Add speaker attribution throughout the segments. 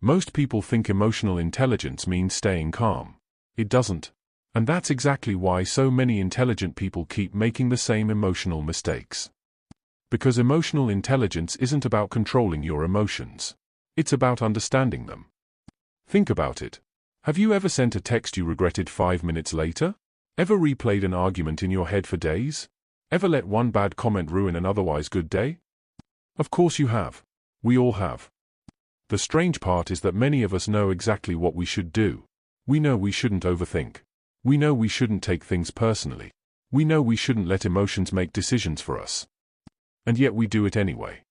Speaker 1: Most people think emotional intelligence means staying calm. It doesn't. And that's exactly why so many intelligent people keep making the same emotional mistakes. Because emotional intelligence isn't about controlling your emotions. It's about understanding them. Think about it. Have you ever sent a text you regretted 5 minutes later? Ever replayed an argument in your head for days? Ever let one bad comment ruin an otherwise good day? Of course you have. We all have. The strange part is that many of us know exactly what we should do. We know we shouldn't overthink. We know we shouldn't take things personally. We know we shouldn't let emotions make decisions for us. And yet we do it anyway.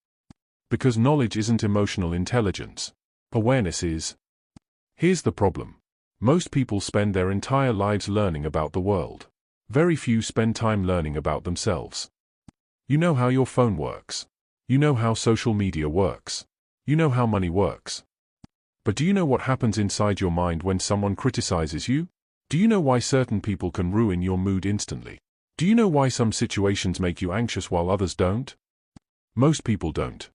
Speaker 1: Because knowledge isn't emotional intelligence. Awareness is. Here's the problem. Most people spend their entire lives learning about the world. Very few spend time learning about themselves. You know how your phone works. You know how social media works. You know how money works. But do you know what happens inside your mind when someone criticizes you? Do you know why certain people can ruin your mood instantly? Do you know why some situations make you anxious while others don't? Most people don't.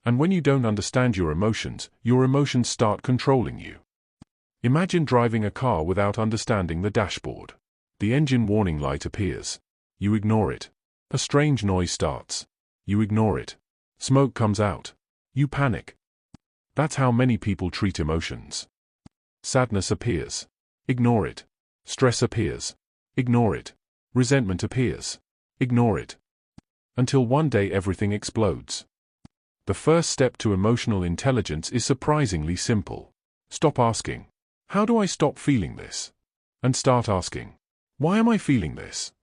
Speaker 1: And when you don't understand your emotions start controlling you. Imagine driving a car without understanding the dashboard. The engine warning light appears. You ignore it. A strange noise starts. You ignore it. Smoke comes out. You panic. That's how many people treat emotions. Sadness appears. Ignore it. Stress appears. Ignore it. Resentment appears. Ignore it. Until one day everything explodes. The first step to emotional intelligence is surprisingly simple. Stop asking, "How do I stop feeling this?" And start asking, "Why am I feeling this?"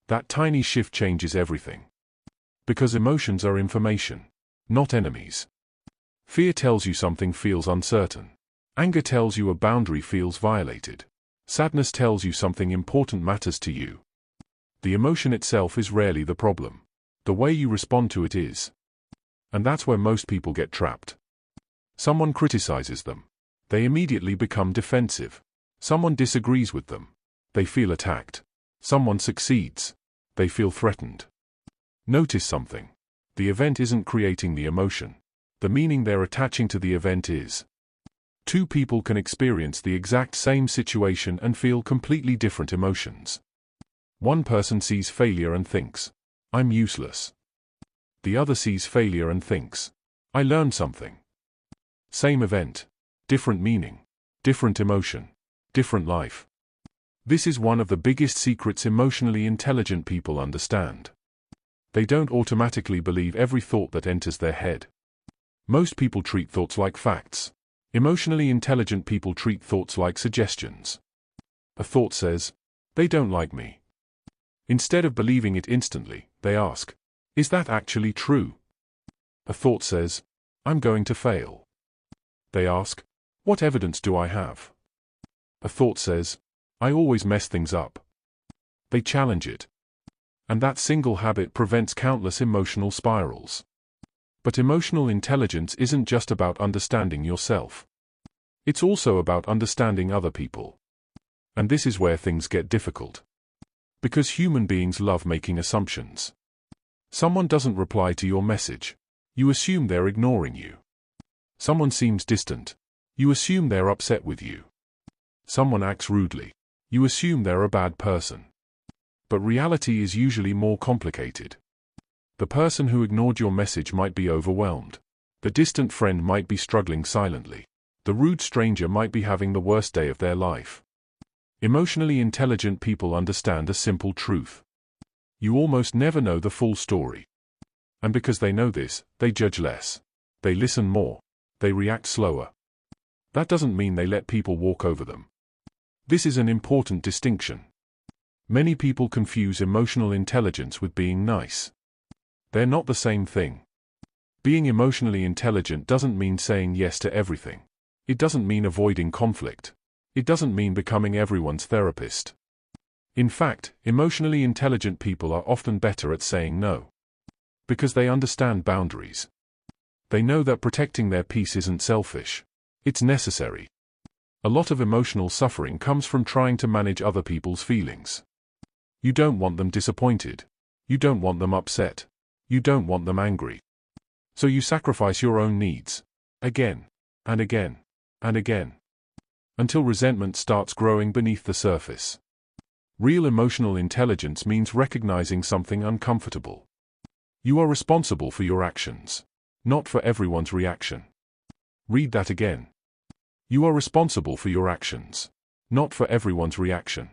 Speaker 1: That tiny shift changes everything. Because emotions are information, not enemies. Fear tells you something feels uncertain. Anger tells you a boundary feels violated. Sadness tells you something important matters to you. The emotion itself is rarely the problem. The way you respond to it is. And that's where most people get trapped. Someone criticizes them. They immediately become defensive. Someone disagrees with them. They feel attacked. Someone succeeds. They feel threatened. Notice something. The event isn't creating the emotion. The meaning they're attaching to the event is. Two people can experience the exact same situation and feel completely different emotions. One person sees failure and thinks, "I'm useless." The other sees failure and thinks, "I learned something." Same event. Different meaning. Different emotion. Different life. This is one of the biggest secrets emotionally intelligent people understand. They don't automatically believe every thought that enters their head. Most people treat thoughts like facts. Emotionally intelligent people treat thoughts like suggestions. A thought says, "They don't like me." Instead of believing it instantly, they ask, "Is that actually true?" A thought says, "I'm going to fail." They ask, "What evidence do I have?" A thought says, "I always mess things up." They challenge it. And that single habit prevents countless emotional spirals. But emotional intelligence isn't just about understanding yourself. It's also about understanding other people. And this is where things get difficult. Because human beings love making assumptions. Someone doesn't reply to your message. You assume they're ignoring you. Someone seems distant. You assume they're upset with you. Someone acts rudely. You assume they're a bad person. But reality is usually more complicated. The person who ignored your message might be overwhelmed. The distant friend might be struggling silently. The rude stranger might be having the worst day of their life. Emotionally intelligent people understand a simple truth. You almost never know the full story. And because they know this, they judge less. They listen more. They react slower. That doesn't mean they let people walk over them. This is an important distinction. Many people confuse emotional intelligence with being nice. They're not the same thing. Being emotionally intelligent doesn't mean saying yes to everything. It doesn't mean avoiding conflict. It doesn't mean becoming everyone's therapist. In fact, emotionally intelligent people are often better at saying no. Because they understand boundaries. They know that protecting their peace isn't selfish. It's necessary. A lot of emotional suffering comes from trying to manage other people's feelings. You don't want them disappointed. You don't want them upset. You don't want them angry. So you sacrifice your own needs. Again. and again, and again, until resentment starts growing beneath the surface. Real emotional intelligence means recognizing something uncomfortable. You are responsible for your actions, not for everyone's reaction. Read that again. You are responsible for your actions, not for everyone's reaction.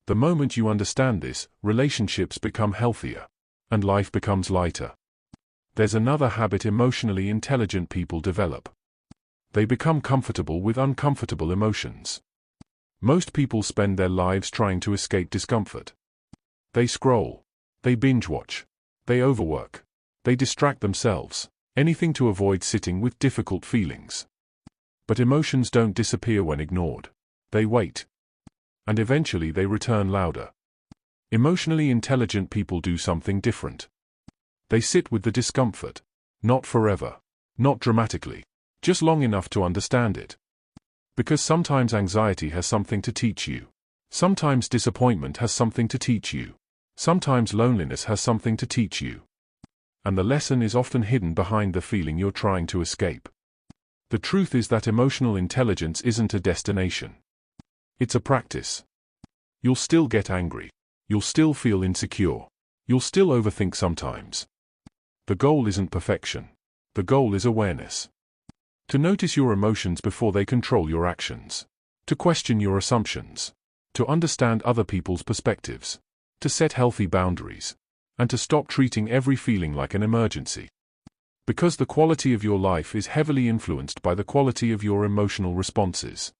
Speaker 1: The moment you understand this, relationships become healthier, and life becomes lighter. There's another habit emotionally intelligent people develop. They become comfortable with uncomfortable emotions. Most people spend their lives trying to escape discomfort. They scroll. They binge watch. They overwork. They distract themselves. Anything to avoid sitting with difficult feelings. But emotions don't disappear when ignored. They wait. And eventually they return louder. Emotionally intelligent people do something different. They sit with the discomfort. Not forever. Not dramatically. Just long enough to understand it. Because sometimes anxiety has something to teach you. Sometimes disappointment has something to teach you. Sometimes loneliness has something to teach you. And the lesson is often hidden behind the feeling you're trying to escape. The truth is that emotional intelligence isn't a destination. It's a practice. You'll still get angry. You'll still feel insecure. You'll still overthink sometimes. The goal isn't perfection. The goal is awareness. To notice your emotions before they control your actions. To question your assumptions. To understand other people's perspectives. To set healthy boundaries. And to stop treating every feeling like an emergency. Because the quality of your life is heavily influenced by the quality of your emotional responses.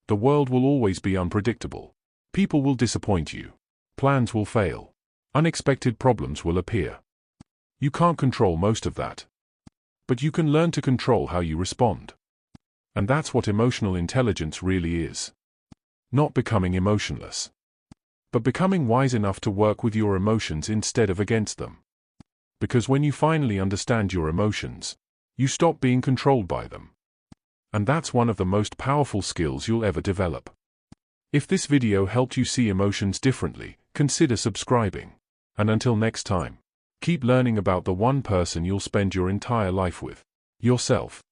Speaker 1: The world will always be unpredictable. People will disappoint you. Plans will fail. Unexpected problems will appear. You can't control most of that. But you can learn to control how you respond. And that's what emotional intelligence really is. Not becoming emotionless. But becoming wise enough to work with your emotions instead of against them. Because when you finally understand your emotions, you stop being controlled by them. And that's one of the most powerful skills you'll ever develop. If this video helped you see emotions differently, consider subscribing. And until next time, keep learning about the one person you'll spend your entire life with, yourself.